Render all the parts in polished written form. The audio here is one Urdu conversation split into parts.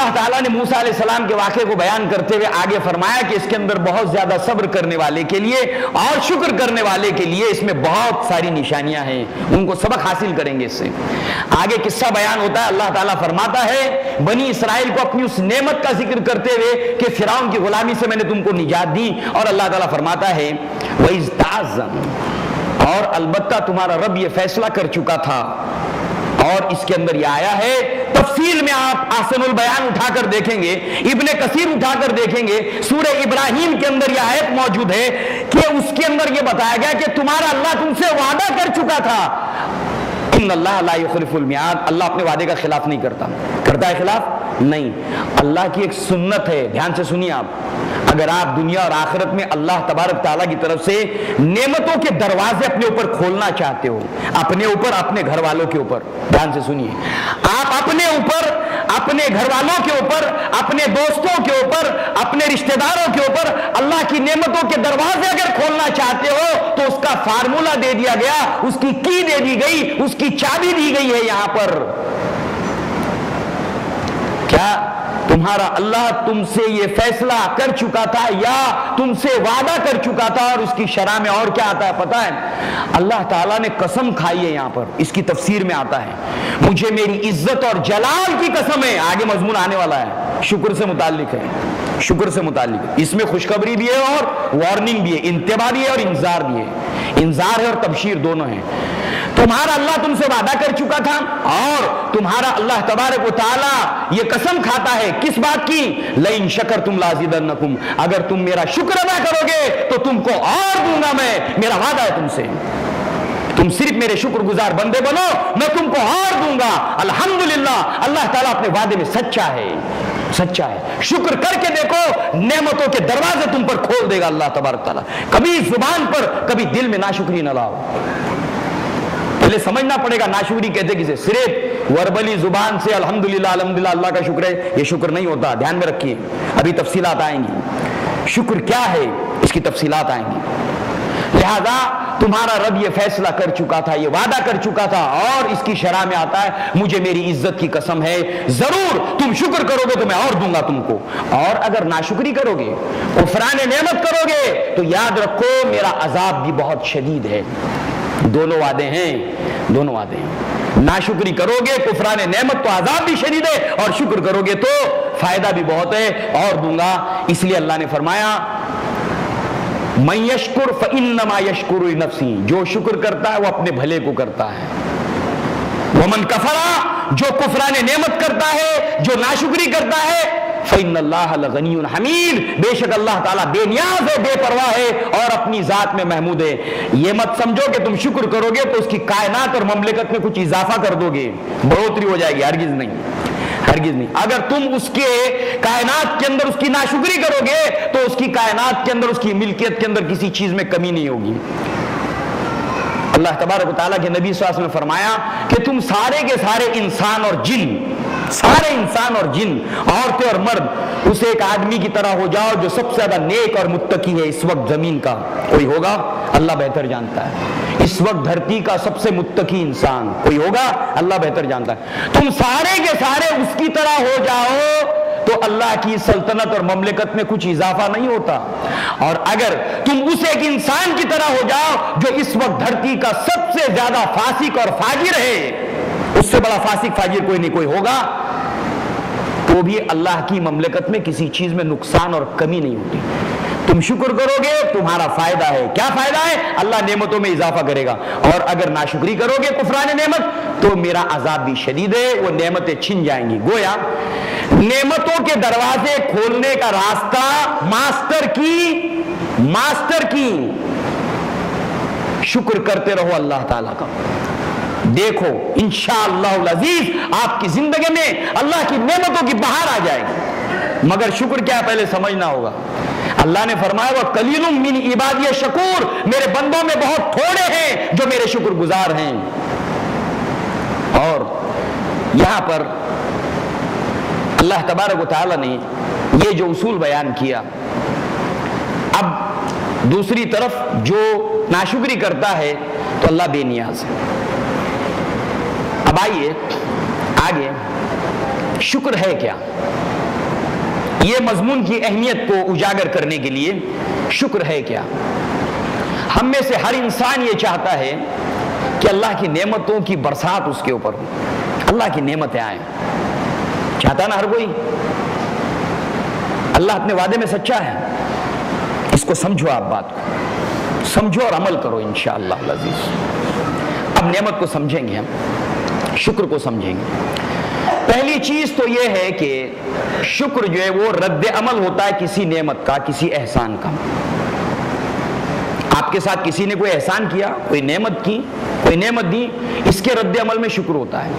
اللہ تعالیٰ نے موسیٰ علیہ السلام کے واقعے کو بیان کرتے ہوئے آگے فرمایا کہ اس کے اندر بہت زیادہ صبر کرنے والے کے لیے اور شکر کرنے والے کے لیے اس میں بہت ساری نشانیاں ہیں، ان کو سبق حاصل کریں گے اس سے۔ آگے قصہ بیان ہوتا ہے، اللہ تعالیٰ فرماتا ہے بنی اسرائیل کو اپنی اس نعمت کا ذکر کرتے ہوئے کہ فرعون کی غلامی سے میں نے تم کو نجات دی، اور اللہ تعالیٰ فرماتا ہے وَإِذْ تَعَزَّمَ، اور البتہ تمہارا رب یہ فیصلہ کر چکا تھا، اور اس کے اندر یہ آیا ہے تفصیل میں، آپ احسن البیان اٹھا کر دیکھیں گے، ابن کثیر اٹھا کر دیکھیں گے، سورہ ابراہیم کے اندر یہ آیت موجود ہے کہ اس کے اندر یہ بتایا گیا کہ تمہارا اللہ تم سے وعدہ کر چکا تھا، ان اللہ لا یخلف المیعاد، اللہ اپنے وعدے کا خلاف نہیں کرتا۔ کرتا ہے خلاف؟ نہیں۔ اللہ کی ایک سنت ہے، دھیان سے سنیے آپ، اگر آپ دنیا اور آخرت میں اللہ تبارک تعالیٰ کی طرف سے نعمتوں کے دروازے اپنے اوپر کھولنا چاہتے ہو، اپنے اوپر، اپنے گھر والوں کے اوپر، دھیان سے سنیے، آپ اپنے اوپر، اپنے گھر والوں کے اوپر، اپنے دوستوں کے اوپر، اپنے رشتہ داروں کے اوپر اللہ کی نعمتوں کے دروازے اگر کھولنا چاہتے ہو تو اس کا فارمولا دے دیا گیا، اس کی کی دے دی گئی، اس کی چابی دی گئی ہے یہاں پر۔ کیا تمہارا اللہ تم سے یہ فیصلہ کر چکا تھا یا تم سے وعدہ کر چکا تھا؟ اور اس کی شرح میں اور کیا آتا ہے پتہ ہے؟ اللہ تعالیٰ نے قسم کھائی ہے، یہاں پر اس کی تفسیر میں آتا ہے مجھے میری عزت اور جلال کی قسم ہے، آگے مضمون آنے والا ہے، شکر سے متعلق ہے، شکر سے متعلق، اس میں خوشخبری بھی ہے اور وارننگ بھی ہے، انتباہ بھی ہے اور انذار بھی ہے، انذار ہے اور تبشیر دونوں ہیں۔ تمہارا اللہ تم سے وعدہ کر چکا تھا، اور تمہارا اللہ تبارک و تعالی یہ قسم کھاتا ہے کس بات کی؟ لئن شکرتم لازیدنکم، اگر تم میرا شکر ادا کرو گے تو تم کو اور دوں گا، میرا وعدہ ہے تم سے، تم صرف میرے شکر گزار بندے بنو، میں تم کو اور دوں گا۔ الحمدللہ، اللہ تعالیٰ اپنے وعدے میں سچا ہے، سچا ہے، شکر کر کے دیکھو، نعمتوں کے دروازے تم پر کھول دے گا اللہ تبارک تعالیٰ۔ کبھی زبان پر، کبھی دل میں ناشکری نہ لاؤ، پہلے سمجھنا پڑے گا ناشکری کہتے کسے، صرف وربلی زبان سے الحمدللہ الحمدللہ اللہ کا شکر ہے، یہ شکر نہیں ہوتا، دھیان میں رکھیے، ابھی تفصیلات آئیں گی، شکر کیا ہے اس کی تفصیلات آئیں گی۔ لہذا تمہارا رب یہ فیصلہ کر چکا تھا، یہ وعدہ کر چکا تھا، اور اس کی شرح میں آتا ہے مجھے میری عزت کی قسم ہے ضرور تم شکر کرو گے تو میں اور دوں گا تم کو، اور اگر ناشکری کرو گے، کفران نعمت کرو گے تو یاد رکھو میرا عذاب بھی بہت شدید ہے۔ دونوں وعدے ہیں، دونوں وعدے ہیں، ناشکری کرو گے کفران نعمت تو عذاب بھی شدید ہے، اور شکر کرو گے تو فائدہ بھی بہت ہے، اور دوں گا۔ اس لیے اللہ نے فرمایا من یشکر فانما یشکر لنفسہ، جو شکر کرتا ہے وہ اپنے بھلے کو کرتا ہے، ومن کفر، جو کفران نعمت کرتا ہے، جو ناشکری کرتا ہے، فإن اللہ لغنی حمید، بے شک اللہ تعالیٰ بے نیاز ہے، بے پرواہ ہے، اور اپنی ذات میں محمود ہے۔ یہ مت سمجھو کہ تم شکر کرو گے تو اس کی کائنات اور مملکت میں کچھ اضافہ کر دو گے، بڑھوتری ہو جائے گی، ہرگز نہیں، ہرگز نہیں۔ اگر تم اس کے کائنات کے اندر اس کی ناشکری کرو گے تو اس کی کائنات کے اندر، اس کی ملکیت کے اندر کسی چیز میں کمی نہیں ہوگی۔ اللہ تبارک و تعالیٰ کے نبی صلی اللہ علیہ وسلم نے فرمایا کہ تم سارے کے سارے انسان اور جن، سارے انسان اور جن، عورتیں اور مرد، اس ایک آدمی کی طرح ہو جاؤ جو سب سے زیادہ نیک اور متقی ہے اس وقت زمین کا، کوئی ہوگا؟ اللہ بہتر جانتا ہے۔ اس وقت دھرتی کا سب سے متقی انسان کوئی ہوگا؟ اللہ بہتر جانتا ہے۔ تم سارے کے سارے اس کی طرح ہو جاؤ تو اللہ کی سلطنت اور مملکت میں کچھ اضافہ نہیں ہوتا، اور اگر تم اس ایک انسان کی طرح ہو جاؤ جو اس وقت دھرتی کا سب سے زیادہ فاسق اور فاجر ہے، اس سے بڑا فاسق فاجر کوئی نہیں کوئی ہوگا، تو بھی اللہ کی مملکت میں کسی چیز میں نقصان اور کمی نہیں ہوتی۔ تم شکر کرو گے تمہارا فائدہ ہے، کیا فائدہ ہے؟ اللہ نعمتوں میں اضافہ کرے گا، اور اگر ناشکری کرو گے کفران نعمت تو میرا عذاب بھی شدید ہے، وہ نعمتیں چھن جائیں گی۔ گویا نعمتوں کے دروازے کھولنے کا راستہ ماسٹر کی شکر کرتے رہو اللہ تعالیٰ کا، دیکھو انشاءاللہ العزیز آپ کی زندگی میں اللہ کی نعمتوں کی بہار آ جائے گی، مگر شکر کیا پہلے سمجھنا ہوگا۔ اللہ نے فرمایا وَقَلِيلٌ مِّنْ عِبَادِيَ الشَّكُورُ، میرے بندوں میں بہت تھوڑے ہیں جو میرے شکر گزار ہیں۔ اور یہاں پر اللہ تبارک و تعالی نے یہ جو اصول بیان کیا، اب دوسری طرف جو ناشکری کرتا ہے تو اللہ بے نیاز ہے۔ اب آئیے آگے، شکر ہے کیا؟ یہ مضمون کی اہمیت کو اجاگر کرنے کے لیے شکر ہے کیا؟ ہم میں سے ہر انسان یہ چاہتا ہے کہ اللہ کی نعمتوں کی برسات اس کے اوپر ہو، اللہ کی نعمتیں آئیں، چاہتا نا ہر کوئی؟ اللہ اپنے وعدے میں سچا ہے، اس کو سمجھو، آپ بات کو سمجھو اور عمل کرو انشاءاللہ العزیز۔ اب نعمت کو سمجھیں گے، ہم شکر کو سمجھیں گے۔ پہلی چیز تو یہ ہے کہ شکر جو ہے وہ رد عمل ہوتا ہے کسی نعمت کا، کسی احسان کا۔ آپ کے ساتھ کسی نے کوئی احسان کیا، کوئی نعمت کی، کوئی نعمت دی، اس کے رد عمل میں شکر ہوتا ہے۔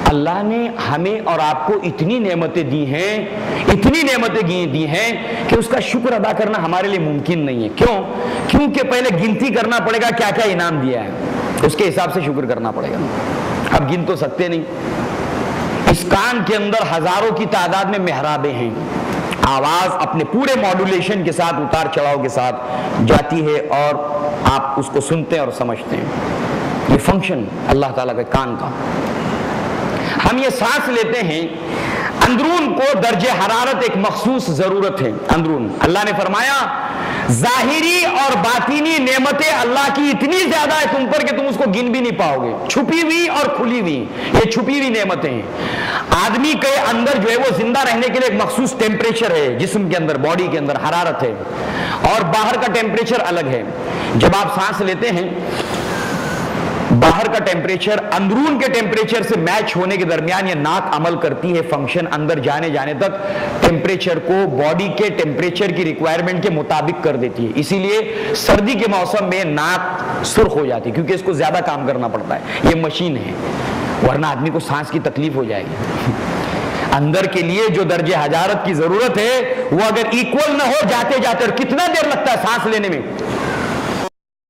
اللہ نے ہمیں اور آپ کو اتنی نعمتیں دی ہیں، اتنی نعمتیں دی ہیں کہ اس کا شکر ادا کرنا ہمارے لیے ممکن نہیں ہے۔ کیوں؟ کیونکہ پہلے گنتی کرنا پڑے گا کیا کیا انعام دیا ہے، اس کے حساب سے شکر کرنا پڑے گا۔ اب گن تو سکتے نہیں۔ اس کان کے اندر ہزاروں کی تعداد میں محرابیں ہیں، آواز اپنے پورے ماڈولیشن کے ساتھ، اتار چڑھاؤ کے ساتھ جاتی ہے اور آپ اس کو سنتے ہیں اور سمجھتے ہیں۔ یہ فنکشن اللہ تعالیٰ کے کان کا۔ ہم یہ سانس لیتے ہیں، اندرون کو درجہ حرارت ایک مخصوص ضرورت ہے۔ اندرون اللہ نے فرمایا ظاہری اور باطینی نعمتیں اللہ کی اتنی زیادہ ہے تم پر کہ تم اس کو گن بھی نہیں پاؤ گے، چھپی ہوئی اور کھلی ہوئی۔ یہ چھپی ہوئی نعمتیں ہیں۔ آدمی کے اندر جو ہے وہ زندہ رہنے کے لیے ایک مخصوص ٹیمپریچر ہے، جسم کے اندر، باڈی کے اندر حرارت ہے، اور باہر کا ٹیمپریچر الگ ہے۔ جب آپ سانس لیتے ہیں، باہر کا ٹیمپریچر اندرون کے ٹیمپریچر سے میچ ہونے کے درمیان یہ ناک عمل کرتی ہے فنکشن، اندر جانے تک ٹیمپریچر کو باڈی کے ٹیمپریچر کی ریکوائرمنٹ کے مطابق کر دیتی ہے۔ اسی لیے سردی کے موسم میں ناک سرخ ہو جاتی ہے، کیونکہ اس کو زیادہ کام کرنا پڑتا ہے، یہ مشین ہے، ورنہ آدمی کو سانس کی تکلیف ہو جائے گی۔ اندر کے لیے جو درجہ حرارت کی ضرورت ہے وہ اگر ایکول نہ ہو، جاتے اور کتنا دیر لگتا ہے سانس لینے میں،